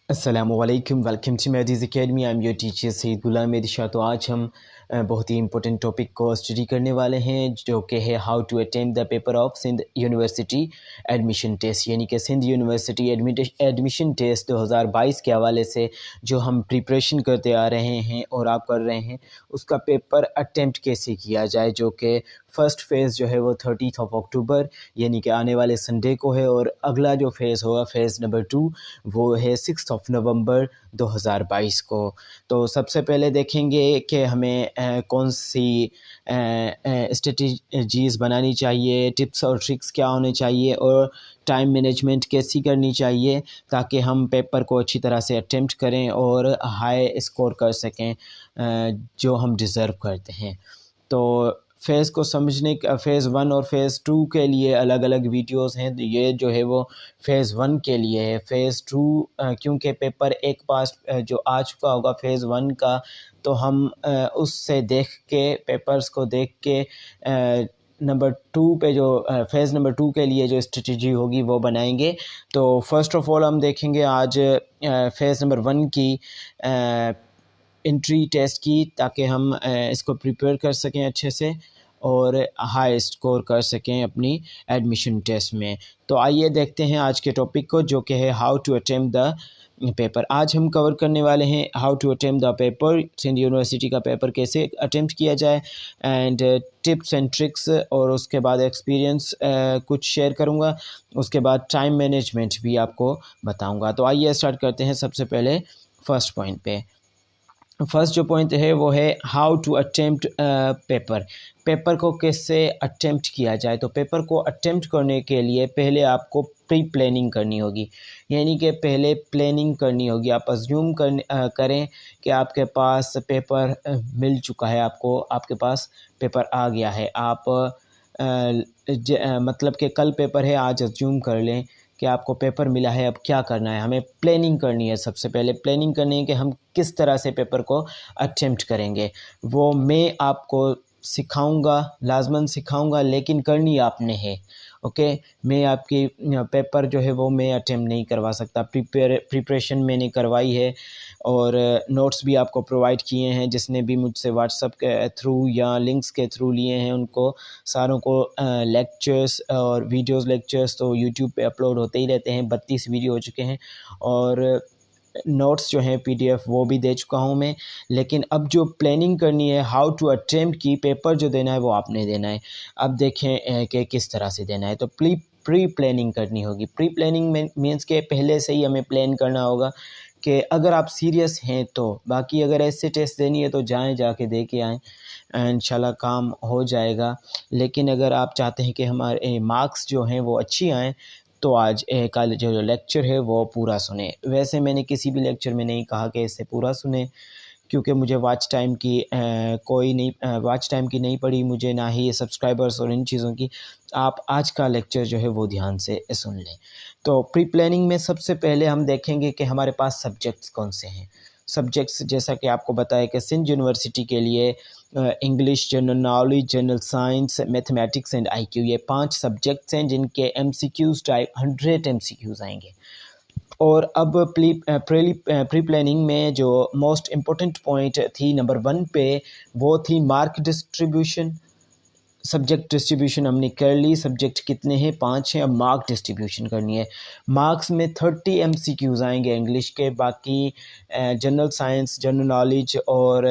अस्सलामुअलैकुम, welcome to Maddy's academy. I am your teacher Saeed Ghulam मेदिशा। तो आज हम बहुत ही इंपॉर्टेंट टॉपिक को स्टडी करने वाले हैं, जो कि है how to attempt the paper of Sindh university admission test, यानी कि सिंध यूनिवर्सिटी एडमिशन टेस्ट 2022 के हवाले से जो हम प्रिपरेशन करते आ रहे हैं और आप कर रहे हैं, उसका पेपर अटेम्प्ट कैसे किया जाए। जो कि फ़र्स्ट फ़ेज़ जो है वो 30 अक्टूबर यानी कि आने वाले संडे को है, और अगला जो फ़ेज़ होगा फ़ेज़ नंबर 2 वो है 6 नवंबर 2022 को। तो सबसे पहले देखेंगे कि हमें कौन सी स्ट्रेटजीज़ बनानी चाहिए, टिप्स और ट्रिक्स क्या होने चाहिए, और टाइम मैनेजमेंट कैसी करनी चाहिए ताकि हम पेपर को अच्छी तरह से अटेम्प्ट करें और हाई स्कोर कर सकें जो हम डिज़र्व करते हैं। तो फ़ेज़ को समझने का फ़ेज़ 1 और फ़ेज़ 2 के लिए अलग अलग वीडियोस हैं। तो ये जो है वो फ़ेज़ 1 के लिए है। फ़ेज़ 2 क्योंकि पेपर एक पास जो आ चुका होगा फ़ेज़ 1 का, तो हम उससे देख के पेपर्स को देख के नंबर 2 पे जो फ़ेज़ नंबर 2 के लिए जो स्ट्रेटजी होगी वो बनाएंगे। तो फ़र्स्ट ऑफ़ ऑल हम देखेंगे आज फ़ेज़ नंबर 1 की एंट्री टेस्ट की, ताकि हम इसको प्रिपेयर कर सकें अच्छे से और हाई स्कोर कर सकें अपनी एडमिशन टेस्ट में। तो आइए देखते हैं आज के टॉपिक को, जो कि है how to attempt the paper. आज हम कवर करने वाले हैं how to attempt the paper, Sindh university का पेपर कैसे अटेम्प्ट किया जाए, एंड टिप्स एंड ट्रिक्स, और उसके बाद एक्सपीरियंस कुछ शेयर करूंगा। उसके बाद टाइम मैनेजमेंट भी आपको बताऊंगा। तो आइए स्टार्ट करते हैं सबसे पहले फर्स्ट पॉइंट पे। फर्स्ट जो पॉइंट है वो है how to attempt paper. Paper को कैसे अटेम्प्ट किया जाए। तो पेपर को अटेम्प्ट करने के लिए पहले आपको प्री प्लानिंग करनी होगी, यानी कि पहले प्लानिंग करनी होगी। आप अज्यूम करें कि आपके पास पेपर मिल चुका है, आपके पास पेपर आ गया है। आप मतलब कि कल पेपर है, आज अज्यूम कर लें कि आपको पेपर मिला है। अब क्या करना है, हमें प्लानिंग करनी है। सबसे पहले प्लानिंग करनी है कि हम किस तरह से पेपर को अटेम्प्ट करेंगे। वो मैं आपको सिखाऊंगा, लाजमन सिखाऊंगा, लेकिन करनी आपने है। ओके, मैं आपकी पेपर जो है वो मैं अटेम्प्ट नहीं करवा सकता। प्रिपरेशन मैंने करवाई है और नोट्स भी आपको प्रोवाइड किए हैं। जिसने भी मुझसे व्हाट्सएप के थ्रू या लिंक्स के थ्रू लिए हैं, उनको सारों को लेक्चर्स और वीडियोस लेक्चर्स तो यूट्यूब पे अपलोड होते ही रहते हैं। 32 वीडियो हो चुके हैं और नोट्स जो हैं PDF वो भी दे चुका हूं मैं। लेकिन अब जो प्लानिंग करनी है, हाउ टू अटेम्प्ट की, पेपर जो देना है वो आपने देना है। अब देखें कि किस तरह से देना है। तो प्री प्लानिंग करनी होगी। प्री प्लानिंग मीन्स के पहले से ही हमें प्लान करना होगा कि अगर आप सीरियस हैं तो। बाकी अगर ऐसे टेस्ट देनी है तो जाके दे के आएँ, इंशाल्लाह काम हो जाएगा। लेकिन अगर आप चाहते हैं कि हमारे मार्क्स जो हैं वो अच्छी आएँ, तो आज कल जो लेक्चर है वो पूरा सुने। वैसे मैंने किसी भी लेक्चर में नहीं कहा कि इसे पूरा सुने, क्योंकि मुझे वॉच टाइम की वॉच टाइम की नहीं पड़ी मुझे, ना ही सब्सक्राइबर्स और इन चीज़ों की। आप आज का लेक्चर जो है वो ध्यान से सुन लें। तो प्री प्लानिंग में सबसे पहले हम देखेंगे कि हमारे पास सब्जेक्ट्स कौन से हैं। सब्जेक्ट्स जैसा कि आपको बताया कि सिंध यूनिवर्सिटी के लिए English, general knowledge, general science, mathematics and IQ, ये 5 सब्जेक्ट्स हैं जिनके MCQs टाइप 100 MCQs आएंगे। और अब प्री प्लानिंग में जो मोस्ट इम्पोर्टेंट पॉइंट थी नंबर 1 पे, वो थी मार्क डिस्ट्रीब्यूशन। सब्जेक्ट डिस्ट्रीब्यूशन हमने कर ली। सब्जेक्ट कितने हैं, 5 हैं। अब मार्क डिस्ट्रीब्यूशन करनी है। मार्क्स में 30 MCQs आएंगे इंग्लिश के, बाकी जनरल साइंस, जनरल नॉलेज और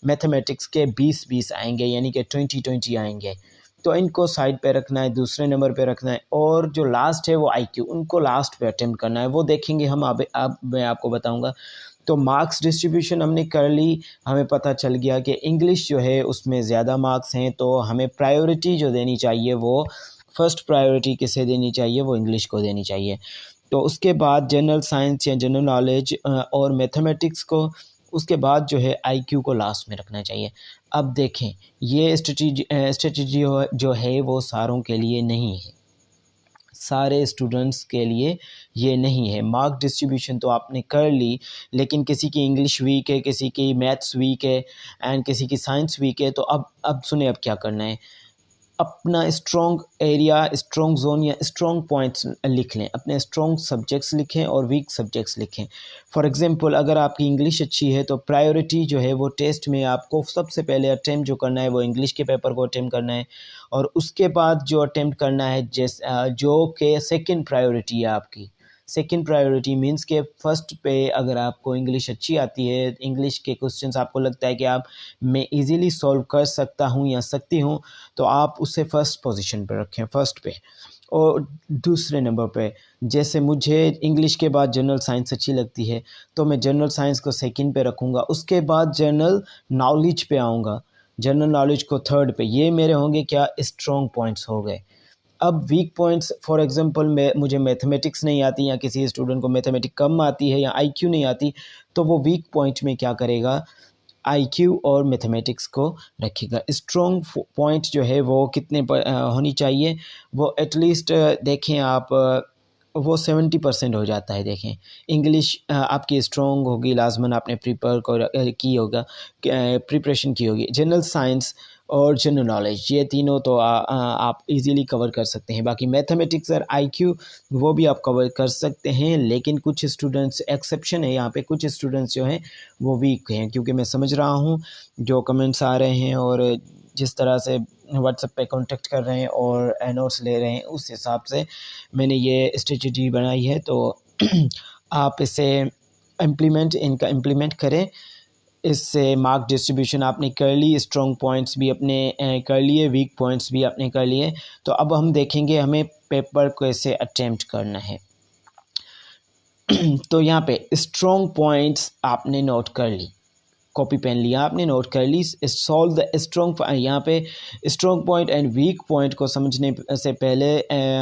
मैथमेटिक्स के 20-20 आएंगे, यानी कि 20-20 आएंगे। तो इनको साइड पे रखना है, दूसरे नंबर पे रखना है। और जो लास्ट है वो IQ, उनको लास्ट पे अटेम्प्ट करना है। वो देखेंगे हम। अब मैं आपको बताऊंगा। तो मार्क्स डिस्ट्रीब्यूशन हमने कर ली। हमें पता चल गया कि इंग्लिश जो है उसमें ज़्यादा मार्क्स हैं, तो हमें प्रायोरिटी जो देनी चाहिए वो फर्स्ट प्रायोरिटी किसे देनी चाहिए, वो इंग्लिश को देनी चाहिए। तो उसके बाद जनरल साइंस या जनरल नॉलेज और मैथमेटिक्स को, उसके बाद जो है IQ को लास्ट में रखना चाहिए। अब देखें, ये स्ट्रेटजी जो है वो सारों के लिए नहीं है, सारे स्टूडेंट्स के लिए ये नहीं है। मार्क डिस्ट्रीब्यूशन तो आपने कर ली, लेकिन किसी की इंग्लिश वीक है, किसी की मैथ्स वीक है, एंड किसी की साइंस वीक है। तो अब सुने अब क्या करना है। अपना स्ट्रॉन्ग एरिया, स्ट्रॉन्ग जोन या स्ट्रॉन्ग पॉइंट्स लिख लें, अपने स्ट्रॉन्ग सब्जेक्ट्स लिखें और वीक सब्जेक्ट्स लिखें। फॉर एग्जांपल अगर आपकी इंग्लिश अच्छी है तो प्रायोरिटी जो है वो टेस्ट में आपको सबसे पहले अटेम्प्ट जो करना है वो इंग्लिश के पेपर को अटेम्प्ट करना है, और उसके बाद जो अटेम्प्ट करना है जो कि सेकंड प्रायोरिटी है आपकी। सेकंड प्रायोरिटी मींस के फर्स्ट पे अगर आपको इंग्लिश अच्छी आती है, इंग्लिश के क्वेश्चंस आपको लगता है कि आप मैं इजीली सॉल्व कर सकता हूँ या सकती हूँ, तो आप उसे फर्स्ट पोजीशन पर रखें, फर्स्ट पे। और दूसरे नंबर पे जैसे मुझे इंग्लिश के बाद जनरल साइंस अच्छी लगती है तो मैं जनरल साइंस को सेकंड पे रखूँगा, उसके बाद जनरल नॉलेज पे आऊँगा, जनरल नॉलेज को थर्ड पे। ये मेरे होंगे क्या, स्ट्रॉन्ग पॉइंट्स हो गए। अब वीक पॉइंट्स फॉर एग्जांपल मुझे मैथमेटिक्स नहीं आती या किसी स्टूडेंट को मैथमेटिक्स कम आती है या आईक्यू नहीं आती, तो वो वीक पॉइंट में क्या करेगा, आईक्यू और मैथमेटिक्स को रखेगा। स्ट्रॉन्ग पॉइंट जो है वो कितने पर होनी चाहिए, वो एटलीस्ट देखें आप वो 70% हो जाता है। देखें इंग्लिश आपकी स्ट्रॉन्ग होगी, लाजमन आपने प्रिपेयर की होगा, प्रिपरेशन की होगी। जनरल साइंस और जनरल नॉलेज ये तीनों तो आप इजीली कवर कर सकते हैं। बाकी मैथमेटिक्स और आईक्यू वो भी आप कवर कर सकते हैं, लेकिन कुछ स्टूडेंट्स एक्सेप्शन है यहाँ पे, कुछ स्टूडेंट्स जो हैं वो वीक हैं, क्योंकि मैं समझ रहा हूँ जो कमेंट्स आ रहे हैं और जिस तरह से व्हाट्सएप पे कांटेक्ट कर रहे हैं और नोट्स ले रहे हैं, उस हिसाब से मैंने ये स्ट्रेटजी बनाई है। तो आप इसे इनका इम्प्लीमेंट करें। इससे मार्क डिस्ट्रीब्यूशन आपने कर ली, स्ट्रॉन्ग पॉइंट्स भी अपने कर लिए, वीक पॉइंट्स भी आपने कर लिए। तो अब हम देखेंगे हमें पेपर को कैसे अटेम्प्ट करना है। तो यहाँ पे स्ट्रॉन्ग पॉइंट्स आपने नोट कर ली, कॉपी पेन लिया आपने, नोट कर ली। सॉल्व द स्ट्रॉन्ग, यहाँ पे strong point and weak point को समझने से पहले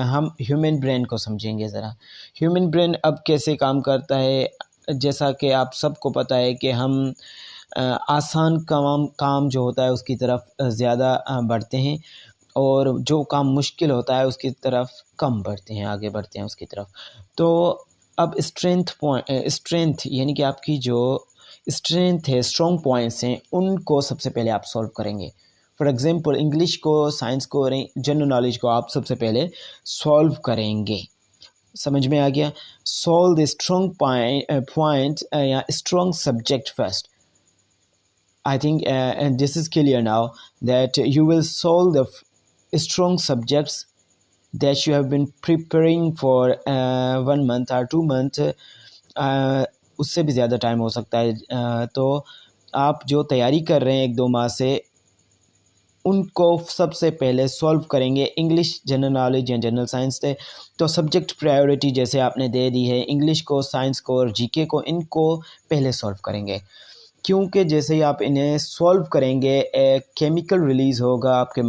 हम ह्यूमन ब्रेन को समझेंगे ज़रा। ह्यूमन ब्रेन अब कैसे काम करता है, जैसा कि आप सबको पता है कि हम आसान काम जो होता है उसकी तरफ ज़्यादा बढ़ते हैं, और जो काम मुश्किल होता है उसकी तरफ कम बढ़ते हैं, आगे बढ़ते हैं उसकी तरफ। तो अब स्ट्रेंथ यानी कि आपकी जो स्ट्रेंथ है, स्ट्रॉन्ग पॉइंट्स हैं, उनको सबसे पहले आप सॉल्व करेंगे। फॉर एग्जांपल इंग्लिश को, साइंस को, जनरल नॉलेज को आप सबसे पहले सॉल्व करेंगे। समझ में आ गया? सॉल्व द स्ट्रॉन्ग पॉइंट या strong subject first. I think and this is clear now that you will solve the strong subjects that you have been preparing for 1 month or 2 months, उससे भी ज़्यादा time हो सकता है। तो आप जो तैयारी कर रहे हैं 1-2 माह से, उनको सबसे पहले सॉल्व करेंगे। इंग्लिश, जनरल नॉलेज या जनरल साइंस से तो सब्जेक्ट प्रायोरिटी जैसे आपने दे दी है, इंग्लिश को, साइंस को और जीके को, इनको पहले सॉल्व करेंगे, क्योंकि जैसे ही आप इन्हें सॉल्व करेंगे एक केमिकल रिलीज़ होगा आपके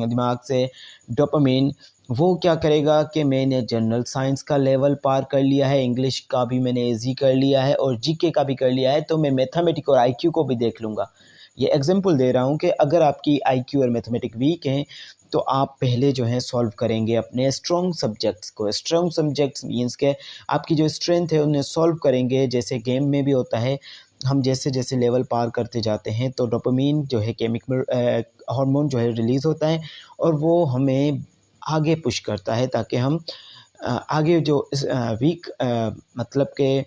दिमाग से, डोपामिन। वो क्या करेगा कि मैंने जनरल साइंस का लेवल पार कर लिया है, इंग्लिश का भी मैंने इजी कर लिया है और जीके का भी कर लिया है, तो मैं मैथमेटिक्स और आईक्यू को भी देख लूँगा। ये एग्जांपल दे रहा हूँ कि अगर आपकी आईक्यू और मैथमेटिक्स वीक हैं तो आप पहले जो है सॉल्व करेंगे अपने स्ट्रॉन्ग सब्जेक्ट्स को। स्ट्रॉन्ग सब्जेक्ट्स मीन्स के आपकी जो स्ट्रेंथ है उन्हें सॉल्व करेंगे। जैसे गेम में भी होता है, हम जैसे जैसे लेवल पार करते जाते हैं तो डोपामिन जो है केमिकल हार्मोन जो है रिलीज़ होता है, और वो हमें आगे पुश करता है ताकि हम आगे जो वीक मतलब के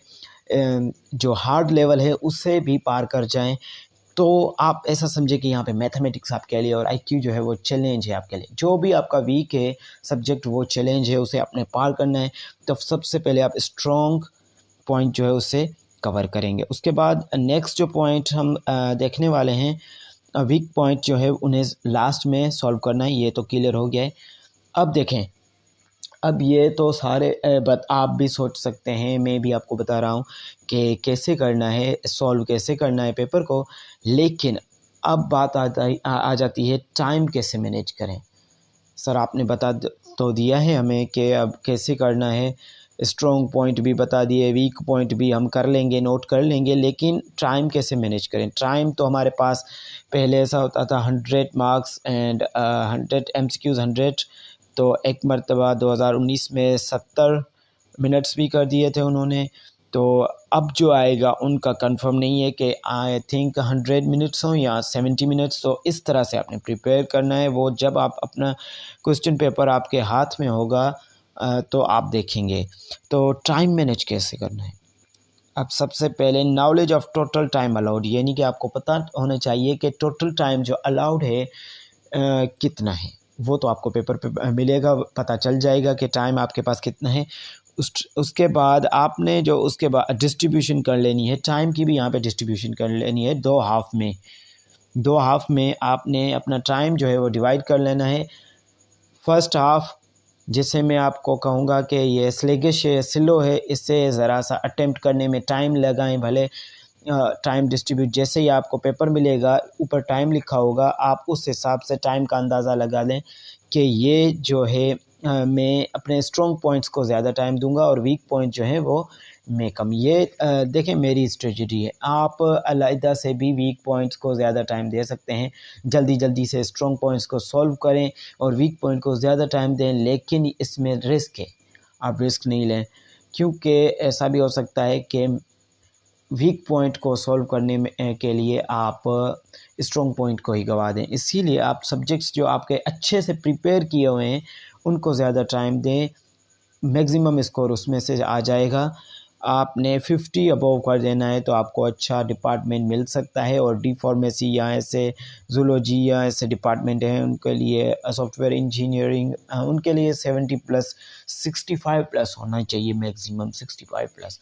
जो हार्ड लेवल है उससे भी पार कर जाएं। तो आप ऐसा समझे कि यहाँ पे मैथमेटिक्स आपके लिए और आईक्यू जो है वो चैलेंज है आपके लिए। जो भी आपका वीक है सब्जेक्ट वो चैलेंज है, उसे आपने पार करना है। तो सबसे पहले आप स्ट्रॉन्ग पॉइंट जो है उसे कवर करेंगे। उसके बाद नेक्स्ट जो पॉइंट हम देखने वाले हैं, वीक पॉइंट जो है उन्हें लास्ट में सॉल्व करना है। ये तो क्लियर हो गया है। अब देखें, अब ये तो सारे आप भी सोच सकते हैं, मैं भी आपको बता रहा हूँ कि कैसे करना है, सॉल्व कैसे करना है पेपर को। लेकिन अब बात आ जाती है टाइम कैसे मैनेज करें। सर आपने बता तो दिया है हमें कि अब कैसे करना है, स्ट्रॉन्ग पॉइंट भी बता दिए, वीक पॉइंट भी हम कर लेंगे, नोट कर लेंगे, लेकिन टाइम कैसे मैनेज करें। टाइम तो हमारे पास पहले ऐसा होता था 100 मार्क्स एंड 100 MCQs 100, तो एक मरतबा 2019 में 70 मिनट्स भी कर दिए थे उन्होंने। तो अब जो आएगा उनका कंफर्म नहीं है कि आई थिंक 100 मिनट्स हो या 70 मिनट्स। तो इस तरह से आपने प्रिपेयर करना है। वो जब आप अपना क्वेश्चन पेपर आपके हाथ में होगा तो आप देखेंगे। तो टाइम मैनेज कैसे करना है। अब सबसे पहले knowledge of total time allowed, यानी कि आपको पता होना चाहिए कि टोटल टाइम जो अलाउड है कितना है। वो तो आपको पेपर पे मिलेगा, पता चल जाएगा कि टाइम आपके पास कितना है। उसके बाद आपने जो उसके बाद डिस्ट्रीब्यूशन कर लेनी है, टाइम की भी यहाँ पे डिस्ट्रीब्यूशन कर लेनी है। दो हाफ में आपने अपना टाइम जो है वो डिवाइड कर लेना है। फर्स्ट हाफ जिसे मैं आपको कहूँगा कि ये स्लेगिश है, स्लो है, इससे ज़रा सा अटेम्प्ट करने में टाइम लगाएं। भले टाइम डिस्ट्रीब्यूट जैसे ही आपको पेपर मिलेगा ऊपर टाइम लिखा होगा, आप उस हिसाब से टाइम का अंदाज़ा लगा लें कि ये जो है मैं अपने स्ट्रॉन्ग पॉइंट्स को ज़्यादा टाइम दूंगा और वीक पॉइंट जो है वो मैं कम। ये देखें मेरी स्ट्रेटजी है। आप अलग से भी वीक पॉइंट्स को ज़्यादा टाइम दे सकते हैं, जल्दी से स्ट्रॉन्ग पॉइंट्स को सॉल्व करें और वीक पॉइंट को ज़्यादा टाइम दें, लेकिन इसमें रिस्क है, आप रिस्क नहीं लें, क्योंकि ऐसा भी हो सकता है कि वीक पॉइंट को सॉल्व करने में के लिए आप स्ट्रॉन्ग पॉइंट को ही गवा दें। इसीलिए आप सब्जेक्ट्स जो आपके अच्छे से प्रिपेयर किए हुए हैं उनको ज़्यादा टाइम दें, मैक्सिमम स्कोर उसमें से आ जाएगा। आपने 50 अबव कर देना है तो आपको अच्छा डिपार्टमेंट मिल सकता है। और डी फार्मेसी या ऐसे जूलॉजी या ऐसे डिपार्टमेंट हैं उनके लिए, सॉफ्टवेयर इंजीनियरिंग, उनके लिए 70 प्लस 65 प्लस होना चाहिए, मैक्सिमम 65 प्लस।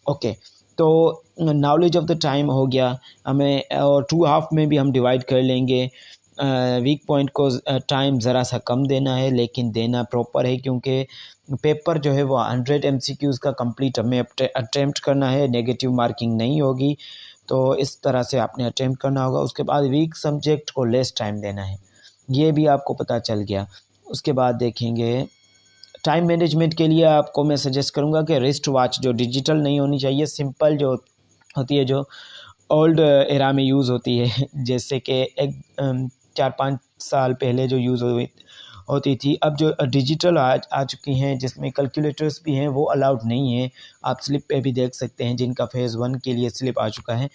ओके, तो नॉलेज ऑफ द टाइम हो गया हमें, और 2 हाफ में भी हम डिवाइड कर लेंगे। वीक पॉइंट को टाइम ज़रा सा कम देना है, लेकिन देना प्रॉपर है, क्योंकि पेपर जो है वो 100 MCQs का कंप्लीट हमें अटेम्प्ट करना है, नेगेटिव मार्किंग नहीं होगी। तो इस तरह से आपने अटेम्प्ट करना होगा। उसके बाद वीक सब्जेक्ट को लेस टाइम देना है, ये भी आपको पता चल गया। उसके बाद देखेंगे टाइम मैनेजमेंट के लिए आपको मैं सजेस्ट करूंगा कि रिस्ट वॉच जो डिजिटल नहीं होनी चाहिए, सिंपल जो होती है, जो ओल्ड एरा में यूज़ होती है, जैसे कि एक 4-5 साल पहले जो यूज़ होती थी, अब जो डिजिटल आ चुकी हैं जिसमें कैलकुलेटर्स भी हैं, वो अलाउड नहीं है। आप स्लिप पे भी देख सकते हैं जिनका फेज़ 1 के लिए स्लिप आ चुका है।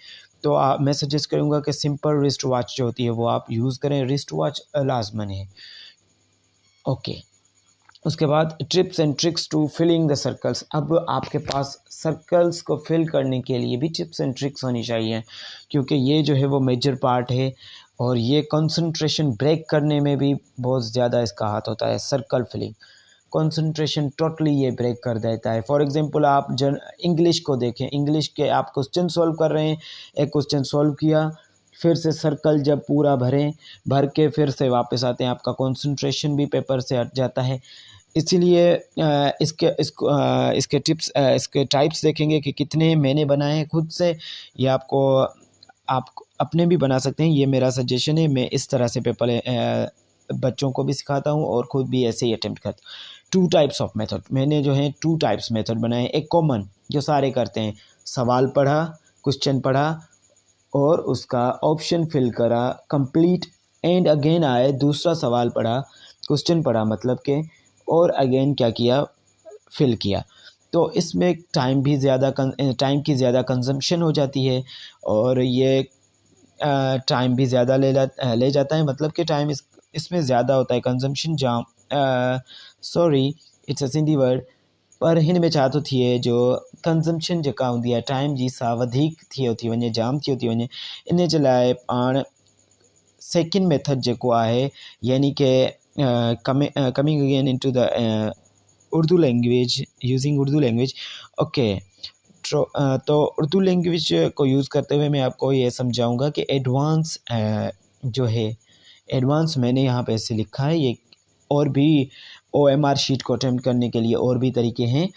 तो मैं सजेस्ट करूंगा कि सिंपल रिस्ट वॉच जो होती है वो आप यूज़ करें, रिस्ट वॉच लाजमन है। ओके, उसके बाद tips and tricks to filling the circles. अब आपके पास सर्कल्स को फिल करने के लिए भी टिप्स एंड ट्रिक्स होनी चाहिए, क्योंकि ये जो है वो मेजर पार्ट है और ये कंसंट्रेशन ब्रेक करने में भी बहुत ज़्यादा इसका हाथ होता है। सर्कल फिलिंग कंसंट्रेशन टोटली ये ब्रेक कर देता है। फॉर एग्जांपल आप इंग्लिश को देखें, इंग्लिश के आप क्वेश्चन सॉल्व कर रहे हैं, एक क्वेश्चन सॉल्व किया, फिर से सर्कल जब पूरा भर के फिर से वापस आते हैं, आपका कंसंट्रेशन भी पेपर से हट जाता है। इसीलिए इसके टिप्स, इसके टाइप्स देखेंगे कि कितने मैंने बनाए हैं खुद से, ये आप अपने भी बना सकते हैं। ये मेरा सजेशन है, मैं इस तरह से पेपर बच्चों को भी सिखाता हूँ और ख़ुद भी ऐसे ही अटेम्प्ट करता हूँ। 2 टाइप्स ऑफ मेथड मैंने जो है 2 टाइप्स मेथड बनाए। एक कॉमन जो सारे करते हैं, सवाल पढ़ा, क्वेश्चन पढ़ा और उसका ऑप्शन फिल करा, कंप्लीट एंड अगेन आए, दूसरा सवाल पढ़ा, क्वेश्चन पढ़ा मतलब के, और अगेन क्या किया, फिल किया। तो इसमें टाइम की ज़्यादा कंजम्पशन हो जाती है और ये टाइम भी ज़्यादा ले जाता है, मतलब कि टाइम इसमें ज़्यादा होता है consumption. Sorry it's a Sindhi word, पर हिन में छा थो थिए, जो कंजम्पशन जेका हूंदी आहे टाइम जी, सा वधीक थी वञे, जाम थी वञे। इन जे लाइ पाण सेकेंड मेथड जेको आहे, यानी कि coming again into the Urdu language, using Urdu language. Okay, तो उर्दू लैंग्वेज को यूज़ करते हुए मैं आपको ये समझाऊंगा कि एडवांस जो है, एडवांस मैंने यहाँ पे ऐसे लिखा है, ये और भी OMR शीट को अटेम्प्ट करने के लिए और भी तरीके हैं।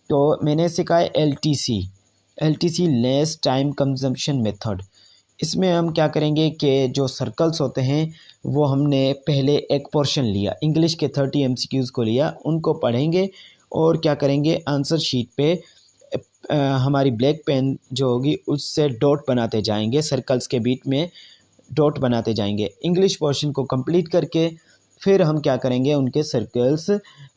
तो मैंने सीखा है LTC less time consumption method. इसमें हम क्या करेंगे कि जो सर्कल्स होते हैं वो हमने पहले एक पोर्शन लिया, इंग्लिश के 30 MCQs को लिया, उनको पढ़ेंगे और क्या करेंगे, आंसर शीट पे हमारी ब्लैक पेन जो होगी उससे डॉट बनाते जाएंगे, सर्कल्स के बीच में डॉट बनाते जाएंगे। इंग्लिश पोर्शन को कंप्लीट करके फिर हम क्या करेंगे, उनके सर्कल्स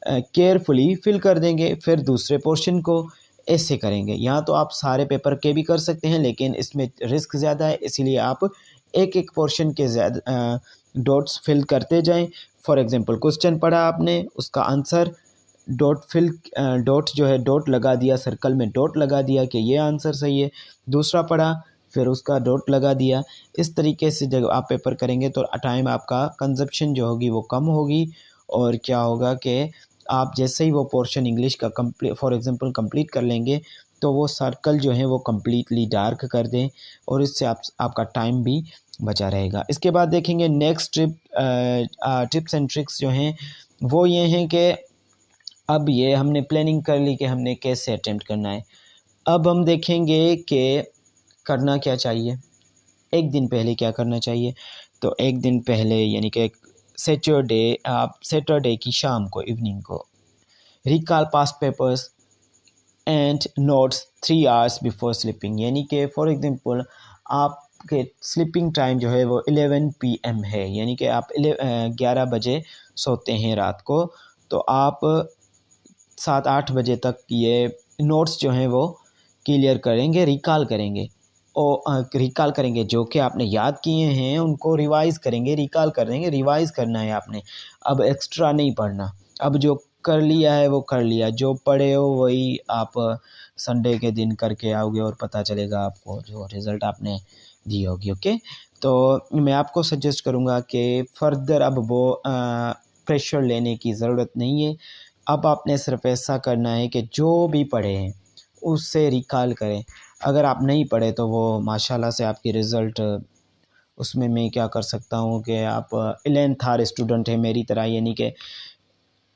केयरफुली फिल कर देंगे। फिर दूसरे पोर्शन को ऐसे करेंगे। यहाँ तो आप सारे पेपर के भी कर सकते हैं, लेकिन इसमें रिस्क ज़्यादा है, इसीलिए आप एक एक पोर्शन के ज़्यादा डॉट्स फिल करते जाएं। फॉर एग्ज़ाम्पल क्वेश्चन पढ़ा आपने, उसका आंसर डॉट फिल डॉट जो है डॉट लगा दिया, सर्कल में डॉट लगा दिया कि ये आंसर सही है। दूसरा पढ़ा, फिर उसका डॉट लगा दिया। इस तरीके से जब आप पेपर करेंगे तो टाइम आपका कंजप्शन जो होगी वो कम होगी, और क्या होगा कि आप जैसे ही वो पोर्शन इंग्लिश का फॉर एग्ज़ाम्पल कंप्लीट कर लेंगे तो वो सर्कल जो है वो कम्प्लीटली डार्क कर दें, और इससे आपका टाइम भी बचा रहेगा। इसके बाद देखेंगे नेक्स्ट टिप्स एंड ट्रिक्स जो हैं वो ये हैं कि अब ये हमने प्लानिंग कर ली कि हमने कैसे अटेम्प्ट करना है। अब हम देखेंगे कि करना क्या चाहिए। एक दिन पहले क्या करना चाहिए, तो एक दिन पहले यानी कि सैटरडे की शाम को, इवनिंग को, recall past papers and notes 3 hours before sleeping. यानी कि फॉर एग्जांपल आपके स्लीपिंग टाइम जो है वो 11 PM है, यानी कि आप 11 बजे सोते हैं रात को, तो आप 7-8 बजे तक ये नोट्स जो हैं वो क्लियर करेंगे, रिकॉल करेंगे, और रिकॉल करेंगे जो कि आपने याद किए हैं उनको रिवाइज़ करेंगे। रिकॉल करेंगे, रिवाइज़ करना है आपने, अब एक्स्ट्रा नहीं पढ़ना। अब जो कर लिया है वो कर लिया, जो पढ़े हो वही आप संडे के दिन करके आओगे और पता चलेगा आपको जो रिज़ल्ट आपने दी होगी। ओके, तो मैं आपको सजेस्ट करूँगा कि फ़र्दर अब वो प्रेशर लेने की ज़रूरत नहीं है। अब आपने सिर्फ ऐसा करना है कि जो भी पढ़े हैं उससे रिकॉल करें। अगर आप नहीं पढ़े तो वो माशाल्लाह से आपकी रिज़ल्ट, उसमें मैं क्या कर सकता हूँ कि आप 11th आवर स्टूडेंट है मेरी तरह, यानी कि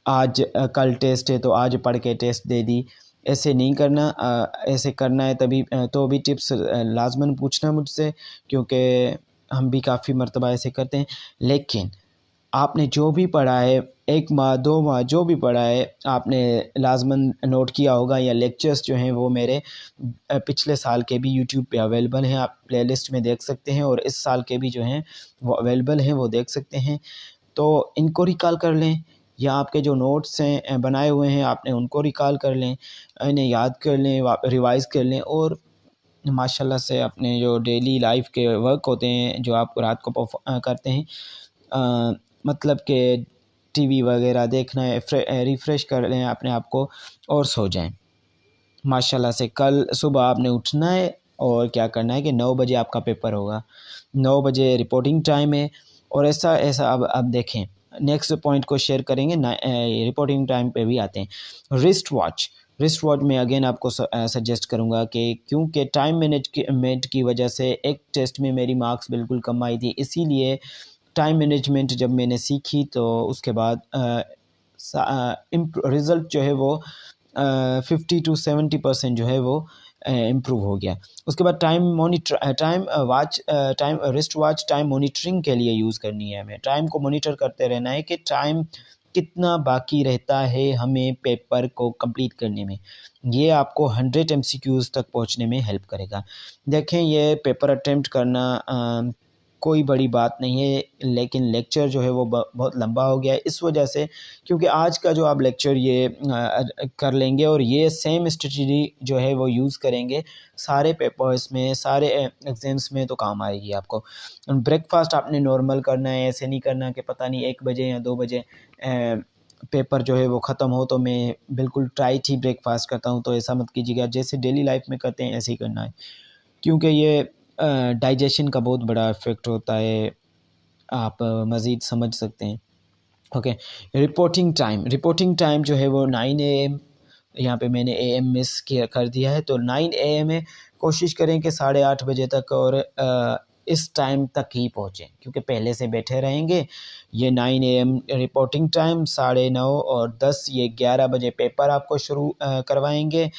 आज कल टेस्ट है तो आज पढ़ के टेस्ट दे दी, ऐसे नहीं करना। ऐसे करना है तभी तो भी टिप्स लाजमन पूछना मुझसे, क्योंकि हम भी काफ़ी मर्तबा ऐसे करते हैं। लेकिन आपने जो भी पढ़ा है, 1 माह 2 माह जो भी पढ़ा है, आपने लाजमन नोट किया होगा, या लेक्चर्स जो हैं वो मेरे पिछले साल के भी यूट्यूब पे अवेलेबल हैं, आप प्लेलिस्ट में देख सकते हैं, और इस साल के भी जो हैं वो अवेलेबल हैं, वो देख सकते हैं। तो इनको रिकॉल कर लें, या आपके जो नोट्स हैं बनाए हुए हैं आपने उनको रिकॉल कर लें, इन्हें याद कर लें, रिवाइज़ कर लें, और माशाल्लाह से अपने जो डेली लाइफ के वर्क होते हैं जो आप रात को करते हैं, मतलब कि टीवी वगैरह देखना है, रिफ़्रेश कर लें अपने आप को और सो जाएं। माशाल्लाह से कल सुबह आपने उठना है और क्या करना है कि 9 बजे आपका पेपर होगा, 9 बजे रिपोर्टिंग टाइम है। और ऐसा ऐसा अब देखें, नेक्स्ट पॉइंट को शेयर करेंगे ना, रिपोर्टिंग टाइम पे भी आते हैं। रिस्ट वॉच में अगेन आपको सजेस्ट करूँगा कि क्योंकि टाइम मैनेजमेंट की वजह से एक टेस्ट में मेरी मार्क्स बिल्कुल कम आई थी, इसीलिए टाइम मैनेजमेंट जब मैंने सीखी तो उसके बाद रिज़ल्ट जो है वो 50 to 70% जो है वो इम्प्रूव हो गया। उसके बाद रिस्ट वॉच टाइम मॉनिटरिंग के लिए यूज़ करनी है। हमें टाइम को मॉनिटर करते रहना है कि टाइम कितना बाकी रहता है हमें पेपर को कंप्लीट करने में। ये आपको 100 MCQs तक पहुंचने में हेल्प करेगा। देखें, ये पेपर अटेम्प्ट करना कोई बड़ी बात नहीं है, लेकिन लेक्चर जो है वो बहुत लंबा हो गया है इस वजह से, क्योंकि आज का जो आप लेक्चर ये कर लेंगे और ये सेम स्ट्रेटजी जो है वो यूज़ करेंगे सारे पेपर्स में, सारे एग्ज़ाम्स में, तो काम आएगी आपको। ब्रेकफास्ट आपने नॉर्मल करना है, ऐसे नहीं करना कि पता नहीं 1 बजे या 2 बजे पेपर जो है वो ख़त्म हो तो मैं बिल्कुल टाइट ही ब्रेकफास्ट करता हूँ, तो ऐसा मत कीजिएगा। जैसे डेली लाइफ में करते हैं ऐसे ही करना है, क्योंकि ये डाइजेशन का बहुत बड़ा इफ़ेक्ट होता है, आप मज़ीद समझ सकते हैं। ओके, रिपोर्टिंग टाइम जो है वो 9 AM, यहाँ पे मैंने AM मिस किया कर दिया है, तो 9 AM है। कोशिश करें कि 8:30 बजे तक और इस टाइम तक ही पहुँचें, क्योंकि पहले से बैठे रहेंगे। ये 9 AM रिपोर्टिंग टाइम, 9:30 और 10 ये 11 बजे पेपर आपको शुरू करवाएंगे।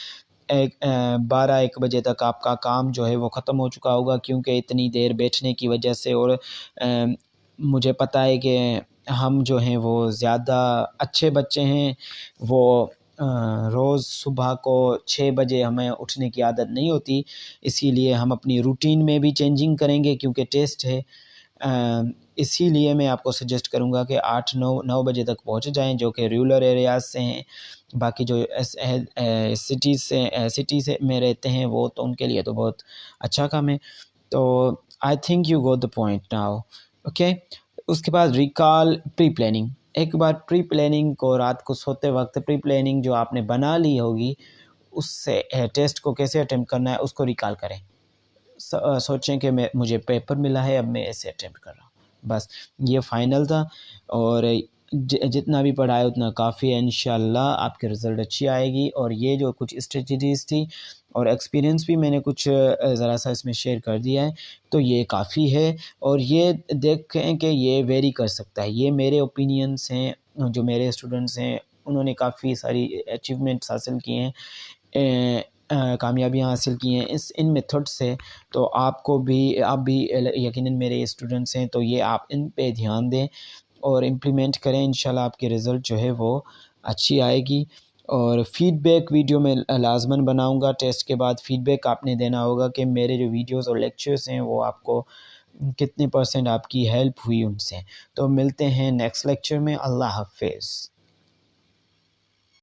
12-1 बजे तक आपका काम जो है वो ख़त्म हो चुका होगा, क्योंकि इतनी देर बैठने की वजह से। और मुझे पता है कि हम जो हैं वो ज़्यादा अच्छे बच्चे हैं, वो रोज़ सुबह को 6 बजे हमें उठने की आदत नहीं होती, इसीलिए हम अपनी रूटीन में भी चेंजिंग करेंगे, क्योंकि टेस्ट है। इसीलिए मैं आपको सजेस्ट करूँगा कि 8-9 बजे तक पहुँच जाएँ, जो कि रूरल एरियाज़ से हैं। बाकी जो सिटी से में रहते हैं वो तो उनके लिए तो बहुत अच्छा काम है। तो I think you got the point now, okay. उसके बाद रिकॉल प्री प्लानिंग। एक बार प्री प्लानिंग को रात को सोते वक्त प्री प्लानिंग जो आपने बना ली होगी उससे टेस्ट को कैसे अटेम्प्ट करना है उसको रिकॉल करें। सोचें कि मुझे पेपर मिला है, अब मैं ऐसे अटेम्प्ट कर रहा हूँ, बस ये फ़ाइनल था। और जितना भी पढ़ा है उतना काफ़ी है, इंशाल्लाह आपके रिज़ल्ट अच्छी आएगी। और ये जो कुछ स्ट्रेटजीज़ थी और एक्सपीरियंस भी मैंने कुछ ज़रा सा इसमें शेयर कर दिया है, तो ये काफ़ी है। और ये देखें कि ये वेरी कर सकता है, ये मेरे ओपिनियंस हैं, जो मेरे स्टूडेंट्स हैं उन्होंने काफ़ी सारी अचीवमेंट्स हासिल किए हैं, कामयाबियाँ हासिल की हैं इन मेथड से। तो आप भी यकीनन मेरे स्टूडेंट्स हैं, तो ये आप इन पे ध्यान दें और इम्प्लीमेंट करें। इंशाल्लाह आपके रिज़ल्ट जो है वो अच्छी आएगी। और फ़ीडबैक वीडियो में लाज़मन बनाऊंगा। टेस्ट के बाद फ़ीडबैक आपने देना होगा कि मेरे जो वीडियोस और लेक्चर्स हैं वो आपको कितने % आपकी हेल्प हुई उनसे। तो मिलते हैं नेक्स्ट लेक्चर में। अल्लाह हाफ़िज़।